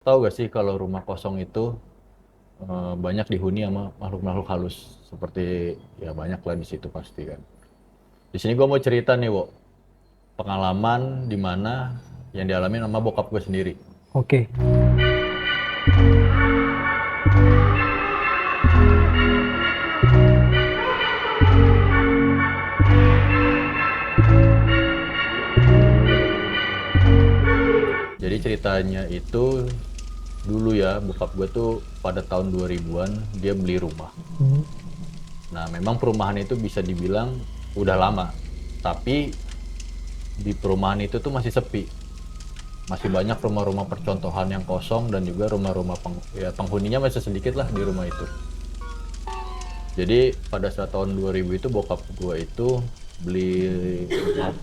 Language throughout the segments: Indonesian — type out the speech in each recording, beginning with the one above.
Tahu gak sih kalau rumah kosong itu banyak dihuni sama makhluk-makhluk halus seperti ya banyak lah di situ pasti kan. Di sini gue mau cerita nih, Wo, pengalaman di mana yang dialami sama bokap gue sendiri. Oke, Jadi ceritanya itu dulu ya bokap gue tuh pada tahun 2000-an dia beli rumah. hmm, Nah, memang perumahan itu bisa dibilang udah lama, tapi di perumahan itu tuh masih sepi. Masih banyak rumah-rumah percontohan yang kosong dan juga rumah-rumah ya penghuninya masih sedikit lah di rumah itu. Jadi pada saat tahun 2000 itu bokap gue itu beli rumah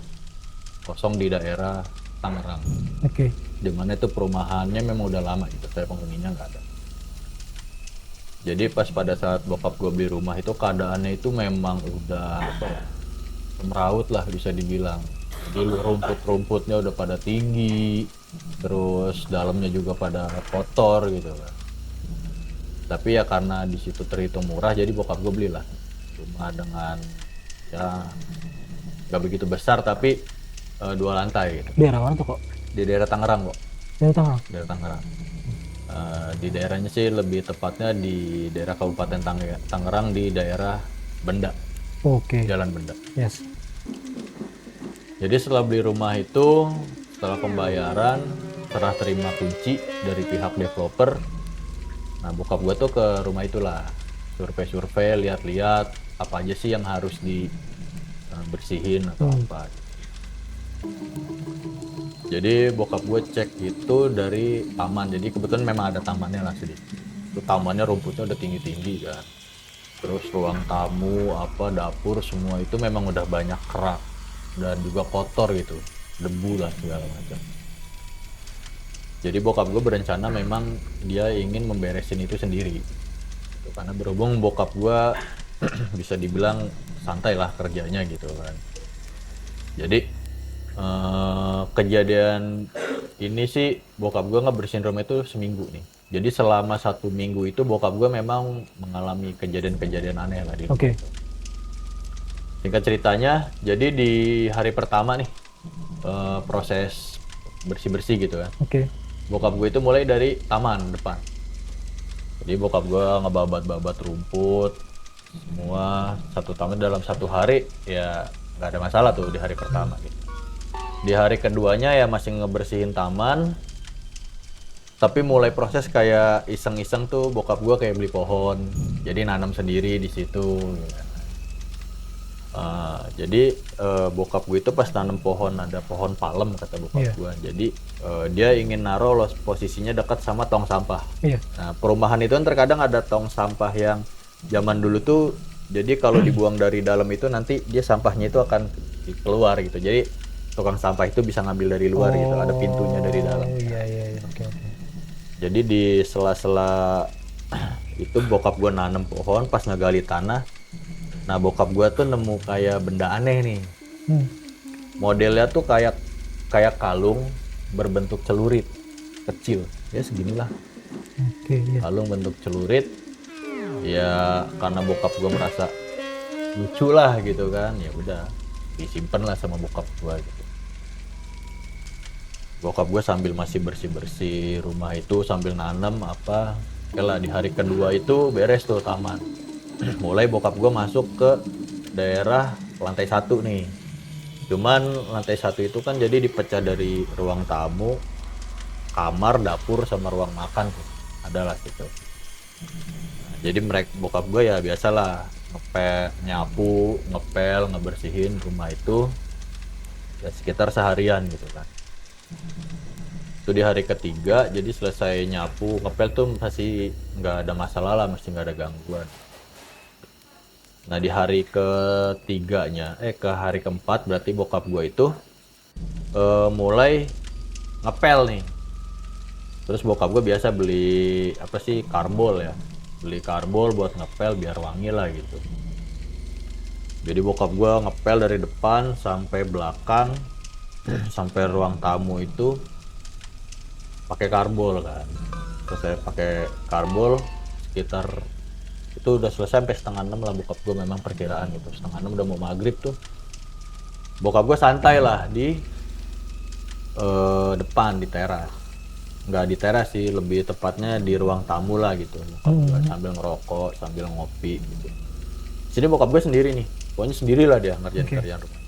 kosong di daerah Tangerang. oke, Di mana itu perumahannya memang udah lama gitu, saya penghuninya nggak ada. Jadi pas pada saat bokap gue beli rumah itu keadaannya itu memang udah apa ya, semeraut lah bisa dibilang. Jadi rumput-rumputnya udah pada tinggi, terus dalamnya juga pada kotor gitu kan. Tapi ya karena di situ terhitung murah, jadi bokap gue belilah rumah dengan ya nggak begitu besar tapi 2 lantai gitu. daerah mana tuh kok? Di daerah Tangerang kok, Daerah Tangerang. daerah Tangerang. Di daerahnya sih lebih tepatnya di daerah Kabupaten Tangerang di daerah Benda, Oke, Jalan Benda. yes, Jadi setelah beli rumah itu, setelah pembayaran, serah terima kunci dari pihak developer. Nah, bokap gue tuh ke rumah itulah, survei-survei, lihat-lihat apa aja sih yang harus dibersihin atau hmm, apa. Jadi bokap gue cek itu dari taman. Jadi kebetulan memang ada tamannya lah sedikit. Itu tamannya rumputnya udah tinggi-tinggi kan. Terus ruang tamu, apa dapur semua itu memang udah banyak kerak dan juga kotor gitu, debu lah segala macam. Jadi bokap gue berencana memang dia ingin memberesin itu sendiri. Gitu. Karena berhubung bokap gue bisa dibilang santai lah kerjanya gitu kan. Jadi kejadian ini sih bokap gue ngebersihin rumah itu seminggu nih. Jadi selama 1 minggu itu bokap gue memang mengalami kejadian-kejadian aneh lah di rumah oke, itu. Singkat ceritanya, jadi di hari pertama nih proses bersih-bersih gitu kan. oke, Bokap gue itu mulai dari taman depan. Jadi bokap gue ngebabat-babat rumput semua satu taman dalam 1 hari ya nggak ada masalah tuh di hari pertama gitu. Di hari keduanya ya masih ngebersihin taman, tapi mulai proses kayak iseng-iseng tuh bokap gue kayak beli pohon, jadi nanam sendiri di situ. Ya. Jadi bokap gue itu pas nanam pohon ada pohon palem kata bokap iya, gue. Jadi dia ingin naruh posisinya dekat sama tong sampah. iya, Nah perumahan itu kan terkadang ada tong sampah yang zaman dulu tuh, jadi kalau dibuang dari dalam itu nanti dia sampahnya itu akan keluar gitu. Jadi tukang sampah itu bisa ngambil dari luar gitu, ada pintunya dari dalam. oh iya, iya, iya, oke, oke, Jadi di sela-sela itu bokap gue nanam pohon pas ngegali tanah. Nah bokap gue tuh nemu kayak benda aneh nih. hmm, Modelnya tuh kayak kayak kalung berbentuk celurit kecil. Ya seginilah. oke, iya, Kalung bentuk celurit. Ya karena bokap gue merasa lucu lah gitu kan. Ya udah disimpan lah sama bokap gue gitu. Bokap gue sambil masih bersih-bersih rumah itu sambil nanam apa. Oke lah di hari kedua itu beres tuh taman. Mulai bokap gue masuk ke daerah lantai 1 nih. Cuman lantai 1 itu kan jadi dipecah dari ruang tamu, kamar, dapur sama ruang makan tuh. Adalah situ. Nah, jadi mereka bokap gue ya biasalah ngepel, nyapu, ngepel, ngebersihin rumah itu ya sekitar seharian gitu kan. Itu di hari ketiga jadi selesai nyapu, ngepel tuh masih nggak ada masalah lah, masih nggak ada gangguan. Nah di hari ketiganya, ke hari keempat berarti bokap gue itu mulai ngepel nih. Terus bokap gue biasa beli apa sih karbol ya, beli karbol buat ngepel biar wangi lah gitu. Jadi bokap gue ngepel dari depan sampai belakang, sampai ruang tamu itu pakai karbol kan. Terus saya pakai karbol sekitar itu udah selesai sampai setengah 6 lah bokap gue, memang perkiraan gitu setengah 6 udah mau maghrib tuh. Bokap gue santai lah di depan di teras, nggak di teras sih, lebih tepatnya di ruang tamu lah gitu. Bokap gue sambil ngerokok sambil ngopi gitu. Sini bokap gue sendiri nih, pokoknya sendiri lah dia ngerjain kerjaan rumah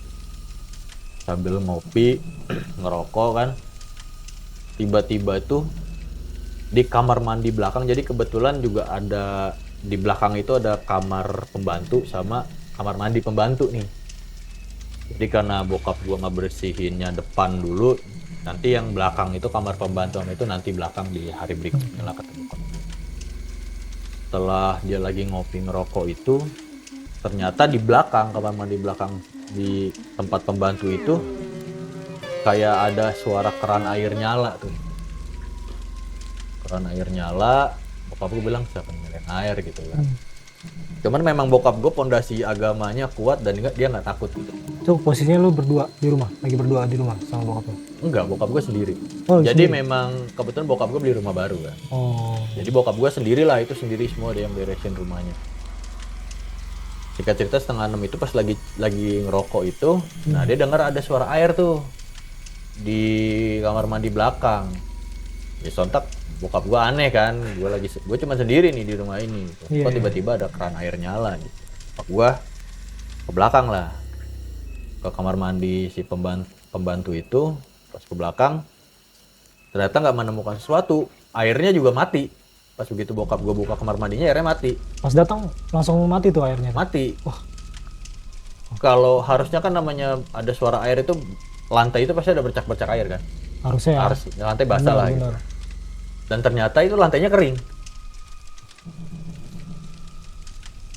sambil ngopi ngerokok kan. Tiba-tiba itu di kamar mandi belakang, jadi kebetulan juga ada di belakang itu ada kamar pembantu sama kamar mandi pembantu nih. Jadi karena bokap gua nggak bersihinnya depan dulu, nanti yang belakang itu kamar pembantu itu nanti belakang di hari berikutnya lah kata bokap. Setelah dia lagi ngopi ngerokok itu, ternyata di belakang kamar mandi belakang di tempat pembantu itu kayak ada suara keran air nyala tuh. Keran air nyala, bokap gue bilang siapa yang nyalain air gitu kan. Cuman memang bokap gue pondasi agamanya kuat dan dia nggak takut gitu. Itu posisinya lu berdua di rumah, lagi berdua di rumah sama bokap lu? Enggak, bokap gue sendiri. Oh, jadi sendiri? memang kebetulan bokap gue beli rumah baru kan. Oh. Jadi bokap gue sendiri lah, itu sendiri semua dia yang beresin rumahnya. Singkat cerita setengah 6 itu pas lagi ngerokok itu, nah dia dengar ada suara air tuh di kamar mandi belakang. Ya sontak bokap gue aneh kan, gue cuma sendiri nih di rumah ini. Kok tiba-tiba ada keran air nyala gitu. Bokap gue ke belakang lah, ke kamar mandi si pembantu itu. Pas ke belakang ternyata nggak menemukan sesuatu, airnya juga mati. Pas begitu bokap gue buka kamar mandinya airnya mati. Pas datang langsung mati tuh airnya? Mati. Wah. Kalau harusnya kan namanya ada suara air itu lantai itu pasti ada bercak-bercak air kan? Harusnya ya. Harus lantai basah lah gitu. Dan ternyata itu lantainya kering.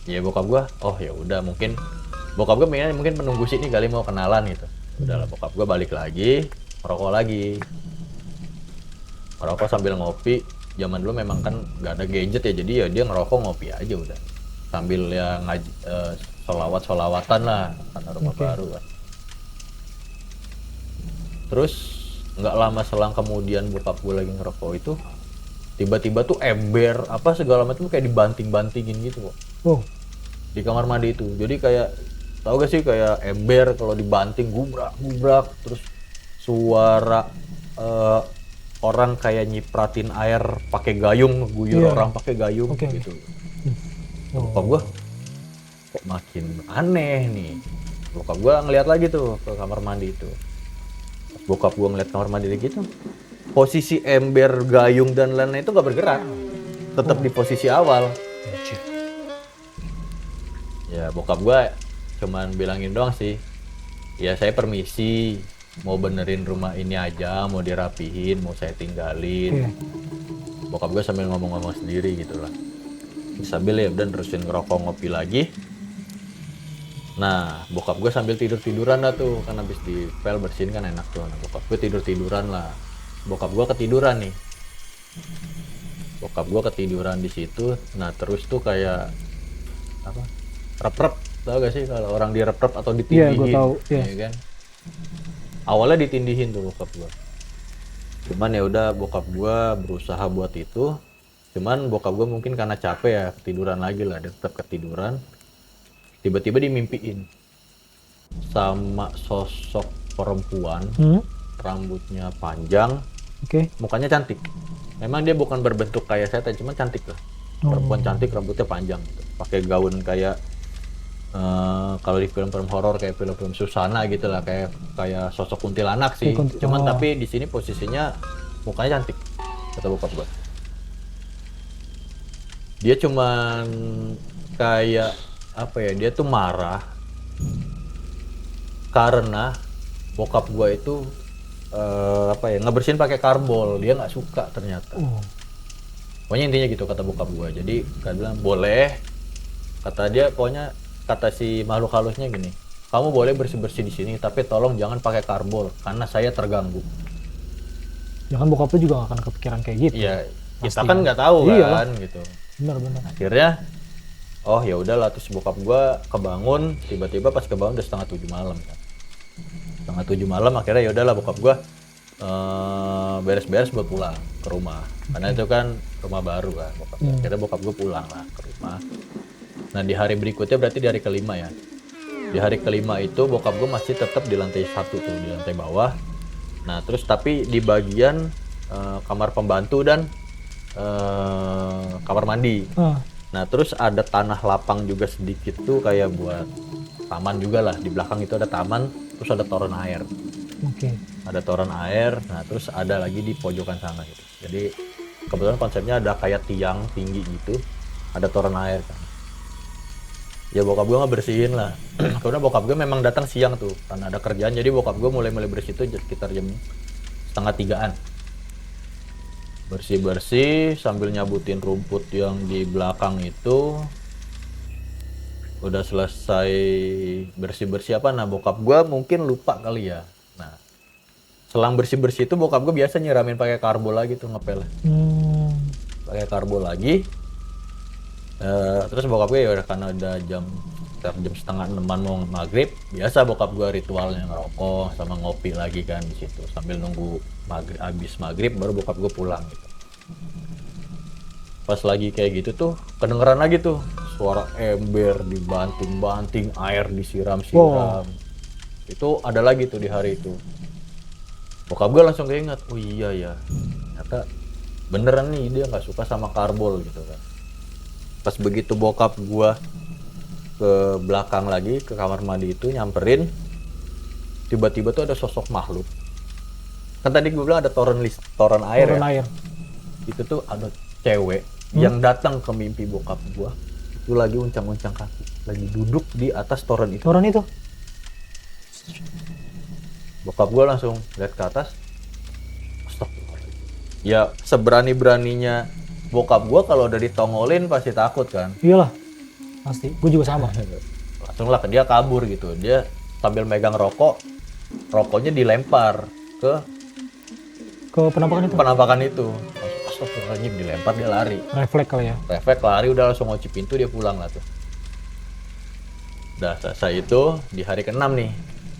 Ya bokap gua, oh ya udah mungkin bokap gua mungkin menunggu sini kali mau kenalan gitu. Udahlah bokap gua balik lagi, merokok lagi. Merokok sambil ngopi. Zaman dulu memang kan nggak ada gadget ya, jadi ya dia ngerokok ngopi aja udah. Sambil ya ngaji solawatan lah karena rumah baru kan. Terus nggak lama selang kemudian bokap gue lagi ngerokok itu tiba-tiba tuh ember apa segala macam kayak dibanting-bantingin gitu kok. Oh. Di kamar mandi itu. Jadi kayak tau gak sih kayak ember kalau dibanting gubrak terus suara orang kayak nyipratin air pakai gayung, guyur orang pakai gayung gitu. Bokap gue kok makin aneh nih. Bokap gue ngeliat lagi tuh ke kamar mandi itu. Bokap gue ngeliat kamar mandi gitu, posisi ember, gayung dan lain-lain itu nggak bergerak, tetap di posisi awal. Ya bokap gue cuman bilangin doang sih, ya saya permisi, mau benerin rumah ini aja, mau dirapihin, mau saya tinggalin. Bokap gue sambil ngomong-ngomong sendiri gitulah, sambil ya udah terusin ngerokok ngopi lagi. Nah, bokap gue sambil tiduran lah tuh, kan habis di pel bersihin kan enak tuh. Nah, bokap gue tiduran lah. Bokap gue ketiduran nih. Bokap gue ketiduran di situ. Nah, terus tuh kayak apa? Rep-rep, tau gak sih kalau orang direp-rep atau ditindihin? Iya, gue tahu. Iya kan? Awalnya ditindihin tuh bokap gue. Cuman ya udah bokap gue berusaha buat itu. Cuman bokap gue mungkin karena capek ya ketiduran lagi lah, dia tetap ketiduran. Tiba-tiba dimimpiin sama sosok perempuan, rambutnya panjang, mukanya cantik. Memang dia bukan berbentuk kayak setan, cuma cantik lah. Perempuan cantik, rambutnya panjang, gitu. Pakai gaun kayak kalau di film-film horor kayak film-film Susana gitu lah, kayak sosok kuntilanak sih. Cuman tapi di sini posisinya mukanya cantik, kata bokap gua. Dia cuman kayak apa ya, dia tuh marah karena bokap gua itu apa ya, ngebersihin pakai karbol, dia nggak suka ternyata. Pokoknya intinya gitu kata bokap gua. Jadi kan bilang boleh, kata dia, pokoknya kata si makhluk halusnya gini, kamu boleh bersih-bersih di sini tapi tolong jangan pakai karbol karena saya terganggu. Ya kan bokap lu juga gak akan kepikiran kayak gitu. Iya, kita kan nggak tahu kan gitu. Benar. Akhirnya oh ya udahlah, terus bokap gua kebangun, tiba-tiba pas kebangun udah 6:30 malam kan. 6:30 malam akhirnya ya udahlah bokap gua beres-beres buat pulang. ke rumah. Karena itu kan rumah baru kan bokap gue. Akhirnya bokap gue pulang lah ke rumah. Nah di hari berikutnya berarti di hari kelima ya. Di hari kelima itu bokap gue masih tetap di lantai 1 tuh, di lantai bawah. Nah terus tapi di bagian kamar pembantu dan kamar mandi. Nah terus ada tanah lapang juga sedikit tuh kayak buat taman juga lah. Di belakang itu ada taman, terus ada toren air. Oke. Ada toren air, nah terus ada lagi di pojokan sana gitu. Jadi kebetulan konsepnya ada kayak tiang tinggi gitu, ada toren air kan. Ya bokap gue ngebersihin lah. Karena bokap gue memang datang siang tuh, karena ada kerjaan. Jadi bokap gue mulai bersih itu sekitar jam 2:30-an. Bersih-bersih sambil nyabutin rumput yang di belakang itu. Udah selesai bersih-bersih apa, nah bokap gue mungkin lupa kali ya. Nah selang bersih-bersih itu bokap gue biasa nyiramin pakai karbo lagi tuh ngepel. Pakai karbo lagi. Terus bokap gue ya udah karena udah jam 5:30 mau maghrib, biasa bokap gue ritualnya ngerokok sama ngopi lagi kan di situ sambil nunggu habis maghrib baru bokap gue pulang gitu. Pas lagi kayak gitu tuh kedengeran lagi tuh suara ember dibanting-banting, air disiram-siram. Itu ada lagi tuh di hari itu. Bokap gue langsung keinget, oh iya ya, ternyata beneran nih dia nggak suka sama karbol gitu kan. Pas begitu bokap gua ke belakang lagi ke kamar mandi itu nyamperin, tiba-tiba tuh ada sosok makhluk. Kan tadi gua bilang ada toren air Toren ya. air. Itu tuh ada cewek yang datang ke mimpi bokap gua. Itu lagi uncang-uncang kaki, lagi duduk di atas toren itu. Toren itu. Bokap gua langsung lihat ke atas. Astagfirullahaladzim. Ya seberani-beraninya bokap gua kalau udah ditongolin pasti takut kan. Iyalah. Pasti. Gue juga sama. Langsung lah dia kabur gitu. Dia sambil megang rokoknya dilempar ke penampakan itu. Astagfirullahaladzim, dilempar dia lari. Refleks kali ya. Refleks lari, udah langsung ngunci pintu, dia pulang lah tuh. Udah selesai itu di hari ke-6 nih.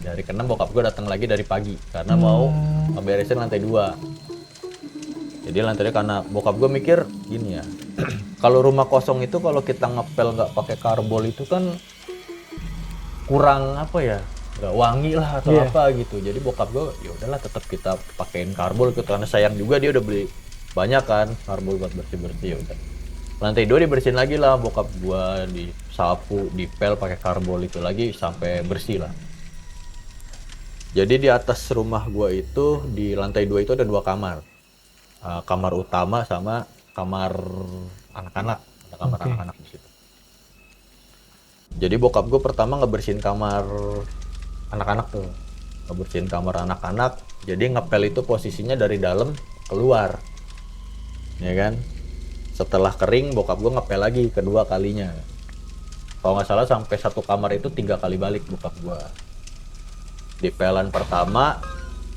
Di hari ke-6 bokap gue datang lagi dari pagi karena mau ngeberesin lantai 2. Jadi lantai 2 karena bokap gue mikir gini ya. Kalau rumah kosong itu kalau kita ngepel nggak pakai karbol itu kan kurang apa ya? Nggak wangi lah atau apa gitu. Jadi bokap gue ya udahlah tetap kita pakein karbol gitu karena sayang juga dia udah beli banyak kan karbol buat bersih-bersih ya udah. Lantai 2 dibersihin lagi lah bokap gue, disapu, dipel pakai karbol itu lagi sampai bersih lah. Jadi di atas rumah gue itu di lantai 2 itu ada 2 kamar. Kamar utama sama kamar anak-anak, ada kamar anak-anak di situ. Jadi bokap gue pertama ngebersihin kamar anak-anak tuh, ngebersihin kamar anak-anak. Jadi ngepel itu posisinya dari dalam keluar, ya kan? Setelah kering bokap gue ngepel lagi kedua kalinya. Kalau nggak salah sampai satu kamar itu 3 kali balik bokap gue. Di pelan pertama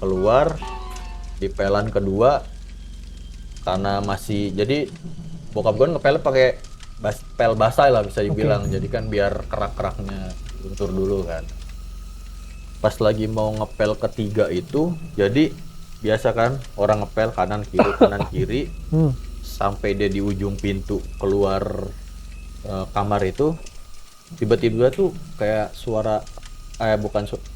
keluar, di pelan kedua karena masih jadi bokap gue ngepel pakai pel basah lah bisa dibilang. Jadi kan biar kerak-keraknya luntur dulu kan. Pas lagi mau ngepel ketiga itu jadi biasa kan orang ngepel kanan kiri sampai dia di ujung pintu keluar kamar itu tiba-tiba tuh kayak suara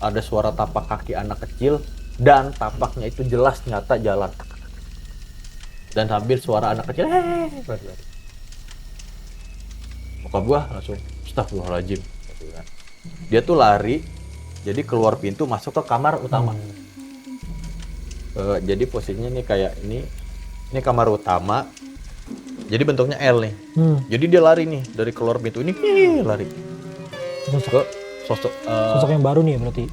ada suara tapak kaki anak kecil dan tapaknya itu jelas nyata jalan. Dan sambil suara anak kecil bokap gua langsung astagfirullahaladzim gitu kan. Dia tuh lari jadi keluar pintu masuk ke kamar utama. Jadi posisinya nih kayak ini kamar utama jadi bentuknya L nih. Jadi dia lari nih dari keluar pintu ini lari ke sosok yang baru nih berarti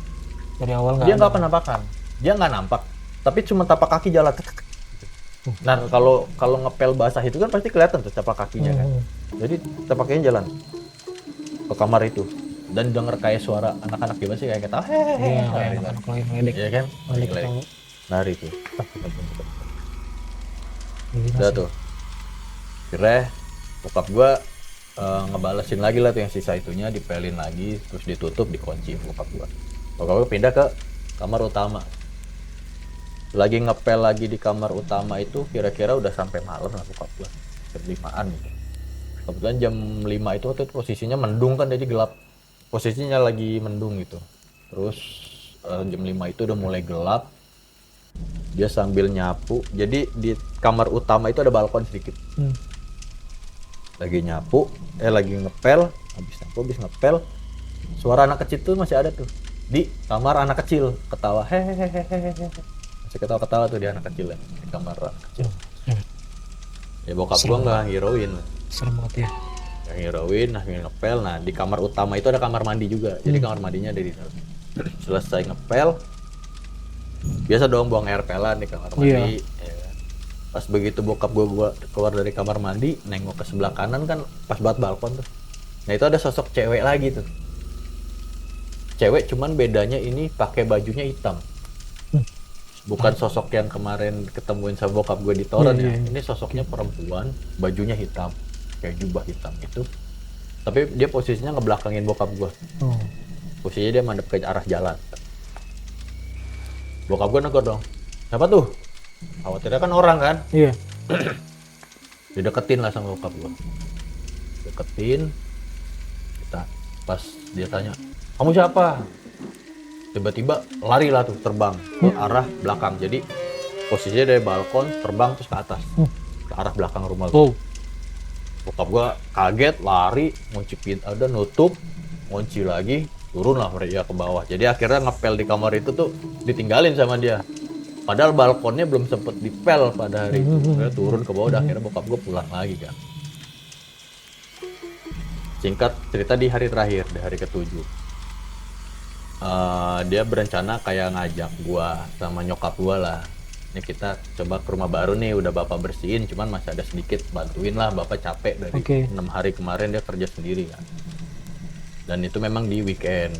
dari awal dia nggak penampakan, dia nggak nampak tapi cuma tapak kaki jalan. Nah kalau ngepel basah itu kan pasti kelihatan tuh tapak kakinya kan. Jadi tapak kakinya jalan ke kamar itu dan denger kayak suara anak-anak gimana sih kayak ketawa anak-anak lagi ngeledek. Iya kan? Lari tuh. Udah tuh. Kira bokap gua ngebalesin lagi lah tuh yang sisa itunya, dipelin lagi terus ditutup dikunci bokap gua. Bokap gua pindah ke kamar utama. Lagi ngepel lagi di kamar utama itu kira-kira udah sampai malam lah bokap gua, jam 5-an gitu. Kebetulan jam 5 itu waktu itu posisinya mendung kan, jadi gelap, posisinya lagi mendung gitu. Terus jam 5 itu udah mulai gelap, dia sambil nyapu. Jadi di kamar utama itu ada balkon sedikit, lagi nyapu, lagi ngepel, habis ngepel, suara anak kecil tuh masih ada tuh di kamar anak kecil, ketawa hehehe, masih ketawa-ketawa tuh di anak kecil ya, di kamar anak kecil. Ya bokap gua nggak ngirauin, Serem banget ya. nggak ngirauin, nah ngepel. Nah di kamar utama itu ada kamar mandi juga, jadi kamar mandinya ada di dalam. Selesai ngepel, biasa dong buang air pelan di kamar mandi. Ya kan? Pas begitu bokap gua keluar dari kamar mandi, nengok ke sebelah kanan kan pas banget balkon tuh. Nah itu ada sosok cewek lagi tuh. Cewek cuman bedanya ini pakai bajunya hitam. Bukan sosok yang kemarin ketemuin sama bokap gue di toren ya. Ini sosoknya perempuan, bajunya hitam, kayak jubah hitam itu. Tapi dia posisinya ngebelakangin bokap gue. Posisinya dia mandep ke arah jalan. Bokap gue negor dong. Siapa tuh? Khawatirnya kan orang kan. Iya. Dideketin lah sama bokap gue. Deketin. Pas dia tanya, kamu siapa? Tiba-tiba lari lah tuh, terbang ke arah belakang. Jadi posisinya dari balkon terbang terus ke atas, ke arah belakang rumah gue. Bokap gua kaget, lari, ngunci pintu, ada nutup, ngunci lagi, turun lah mereka ke bawah. Jadi akhirnya ngepel di kamar itu tuh ditinggalin sama dia. Padahal balkonnya belum sempet dipel pada hari itu. Dia turun ke bawah, akhirnya bokap gua pulang lagi kan. Singkat cerita di hari terakhir, di hari ke-7. Dia berencana kayak ngajak gua sama nyokap gua lah. Ini kita coba ke rumah baru nih, udah bapak bersihin, cuman masih ada sedikit, bantuin lah, bapak capek dari 6 hari kemarin dia kerja sendiri kan. Dan itu memang di weekend.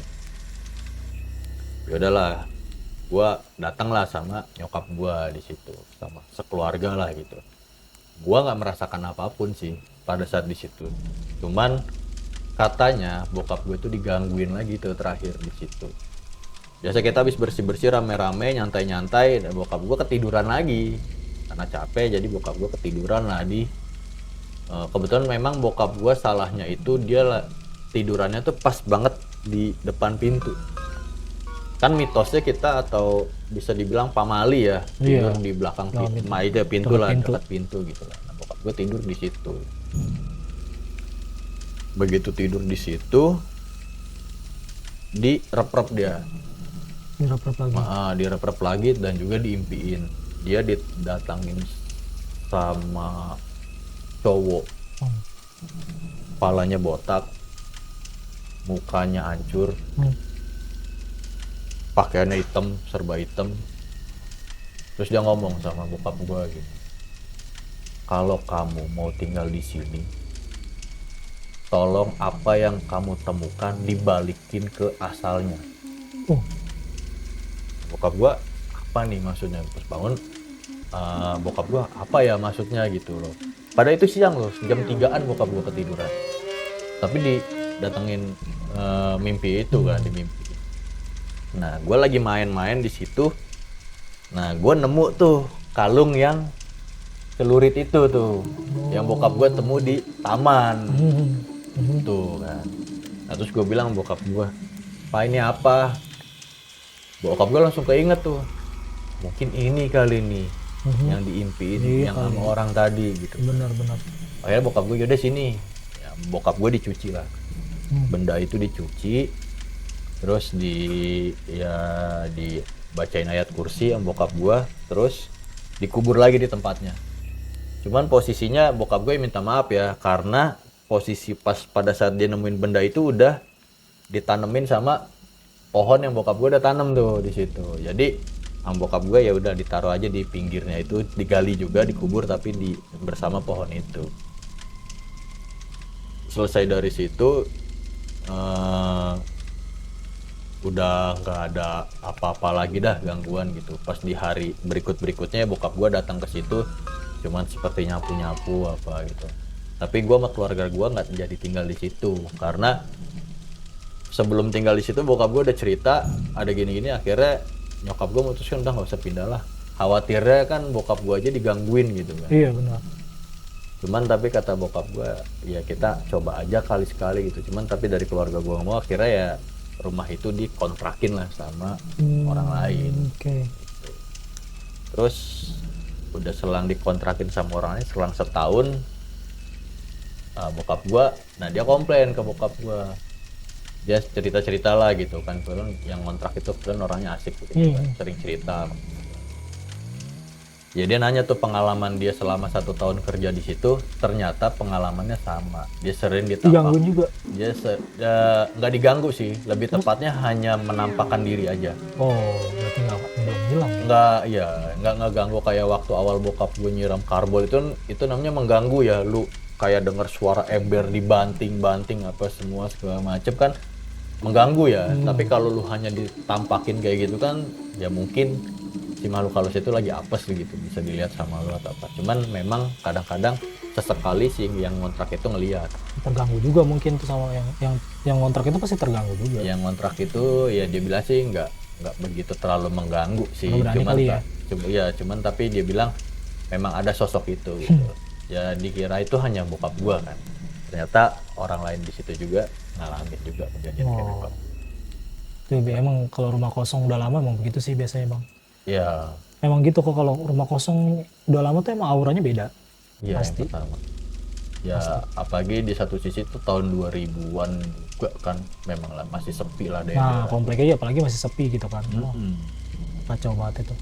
Ya udahlah, gua datang lah sama nyokap gua di situ, sama sekeluarga lah gitu. Gua nggak merasakan apapun sih pada saat di situ. Cuman katanya bokap gue tuh digangguin lagi tuh terakhir di situ. Biasa kita habis bersih-bersih rame-rame, nyantai-nyantai, dan bokap gue ketiduran lagi karena capek. Jadi bokap gue ketiduran lah di kebetulan memang bokap gue salahnya itu dia tidurannya tuh pas banget di depan pintu. Kan mitosnya kita, atau bisa dibilang pamali ya, tidur di belakang pintu lah, dekat pintu gitu lah. Nah, bokap gue tidur di situ. Begitu tidur di situ, direp-rep dia. Direp-rep lagi. Direp-rep lagi dan juga diimpiin. Dia didatangin sama cowok. Kepalanya botak, mukanya hancur, pakaiannya hitam, serba hitam. Terus dia ngomong sama bokap gue gitu, kalau kamu mau tinggal di sini, tolong apa yang kamu temukan dibalikin ke asalnya. Bokap gua apa nih maksudnya? Terus bangun, bokap gua apa ya maksudnya gitu loh. Padahal itu siang loh, jam 3-an bokap gua ketiduran. Tapi didatengin mimpi itu kan, di mimpi. Nah, gua lagi main-main di situ. Nah, gua nemu tuh kalung yang celurit itu tuh, yang bokap gua temu di taman. Tuh kan. Nah, terus gue bilang bokap gue, "Pak, ini apa?" Bokap gue langsung keinget tuh, mungkin ini kali nih yang diimpiin yang sama orang tadi gitu. Benar-benar. Akhirnya bokap gue, yaudah sini ya, bokap gue dicuci lah. Benda itu dicuci, terus dibacain ayat kursi yang bokap gue, terus dikubur lagi di tempatnya. Cuman posisinya bokap gue minta maaf ya, karena posisi pas pada saat dia nemuin benda itu udah ditanemin sama pohon yang bokap gue udah tanam tuh di situ. Jadi bokap gue ya udah ditaruh aja di pinggirnya itu, digali juga, dikubur tapi bersama pohon itu. Selesai dari situ udah nggak ada apa-apa lagi dah gangguan gitu. Pas di hari berikutnya bokap gue datang ke situ, cuman seperti nyapu-nyapu apa gitu. Tapi gue sama keluarga gue nggak jadi tinggal di situ, karena sebelum tinggal di situ bokap gue udah cerita ada gini-gini. Akhirnya nyokap gue mutuskan udah nggak usah pindah lah, khawatirnya kan bokap gua aja digangguin gitu kan. Iya benar. Cuman tapi kata bokap gua ya kita coba aja kali sekali gitu. Cuman tapi dari keluarga gua nggak mau, akhirnya ya rumah itu dikontrakin lah sama orang lain. Oke. Terus udah selang dikontrakin sama orang lain, selang setahun bokap gua, nah dia komplain ke bokap gua, dia cerita lah gitu kan, kebetulan yang kontrak itu kebetulan orangnya asik gitu kan, sering cerita. Ya dia nanya tuh pengalaman dia selama 1 tahun kerja di situ, ternyata pengalamannya sama, dia sering ditampak. Digangguin juga. Dia nggak diganggu sih, lebih tepatnya hanya menampakkan diri aja. Oh, berarti nggak belum hilang. Nggak ngeganggu kayak waktu awal bokap gue nyiram karbol itu namanya mengganggu ya, lu kayak denger suara ember dibanting-banting apa semua segala macem kan mengganggu ya. Tapi kalau lu hanya ditampakin kayak gitu kan ya mungkin si makhluk halus itu lagi apes gitu, bisa dilihat sama lu atau apa. Cuman memang kadang-kadang sesekali sih yang ngontrak itu ngelihat. Terganggu juga mungkin tuh sama yang ngontrak itu pasti terganggu juga. Yang ngontrak itu ya dia bilang sih nggak begitu terlalu mengganggu sih, cuman tapi dia bilang memang ada sosok itu gitu. Ya dikira itu hanya bokap gua kan, ternyata orang lain di situ juga ngalamin juga kejadian kayak gitu. Tuh, emang kalau rumah kosong udah lama emang begitu sih biasanya bang. Ya Emang gitu kok, kalau rumah kosong udah lama tuh emang auranya beda. ya Pasti. yang pertama ya apalagi di satu sisi tuh tahun 2000-an juga kan, memang lah masih sepi lah daerah. Nah kompleknya apalagi masih sepi gitu kan. Mm-mm. Kacau banget itu.